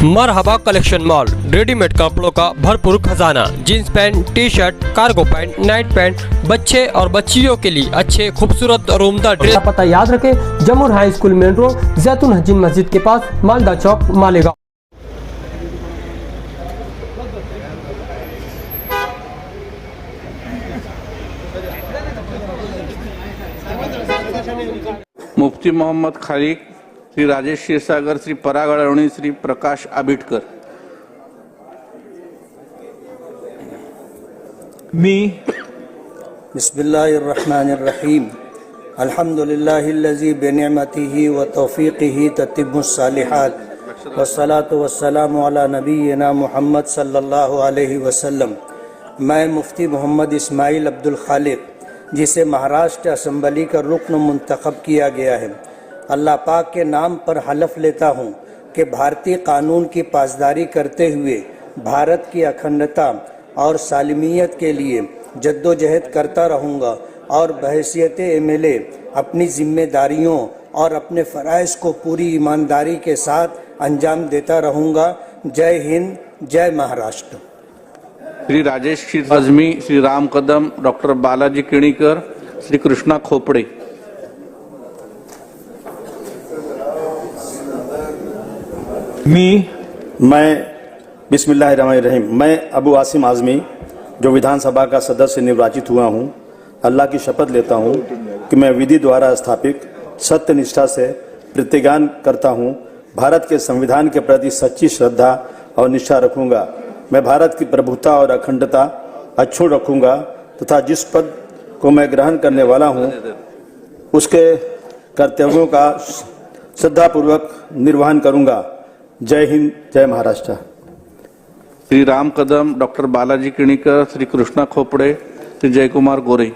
मरहबा collection mall, readymade कपड़ों का भरपूर खजाना, jeans pant, T shirt, cargo pant, night pant, बच्चे और बच्चियों के लिए अच्छे खूबसूरत और उम्दा ड्रेस। पता याद रखें, जमूर हाई स्कूल मेन रोड, जैतून हजीन मस्जिद के पास, मालदा चौक, मालेगांव। मुफ्ती मोहम्मद खालिक, श्री राजेश क्षीरसागर, श्री पराग अडवणी, श्री प्रकाश आबिटकर। मी बिस्मिल्लाहिर्रहमानिर्रहीम अल्हम्दुलिल्लाहिल्लज़ी बिनिअमतिही व तौफ़ीक़िही ततिम्मुस्सालिहात वस्सलातु वस्सलामु अला नबिय्यिना मुहम्मद सल्लल्लाहु अलैहि वसल्लम। मैं मुफ्ती मोहम्मद इस्माइल अब्दुल खालिक, जिसे महाराष्ट्र असम्बली का रुकन मुंतखब किया गया है, अल्लाह पाक के नाम पर हलफ लेता हूँ कि भारतीय कानून की पासदारी करते हुए भारत की अखंडता और सालिमियत के लिए जद्दोजहद करता रहूँगा और बहैसियत एमएलए अपनी जिम्मेदारियों और अपने फ़राइज़ को पूरी ईमानदारी के साथ अंजाम देता रहूँगा। जय हिंद, जय महाराष्ट्र। श्री राजेश क्षीरसागर, श्री राम कदम, डॉक्टर बालाजी किणीकर, श्री कृष्णा खोपड़े। मैं बिस्मिल्लाहिर्रहमानिर्रहीम मैं अबू आसिम आज़मी, जो विधानसभा का सदस्य निर्वाचित हुआ हूँ, अल्लाह की शपथ लेता हूँ कि मैं विधि द्वारा स्थापित सत्य निष्ठा से प्रतिज्ञान करता हूँ, भारत के संविधान के प्रति सच्ची श्रद्धा और निष्ठा रखूँगा। मैं भारत की प्रभुता और अखंडता अक्षुण्ण रखूँगा तथा जिस पद को मैं ग्रहण करने वाला हूँ उसके कर्तव्यों का श्रद्धापूर्वक निर्वहन करूँगा। जय हिंद, जय महाराष्ट्र। श्री राम कदम, डॉक्टर बालाजी किणीकर, श्री कृष्णा खोपड़े, श्री जयकुमार गोरे।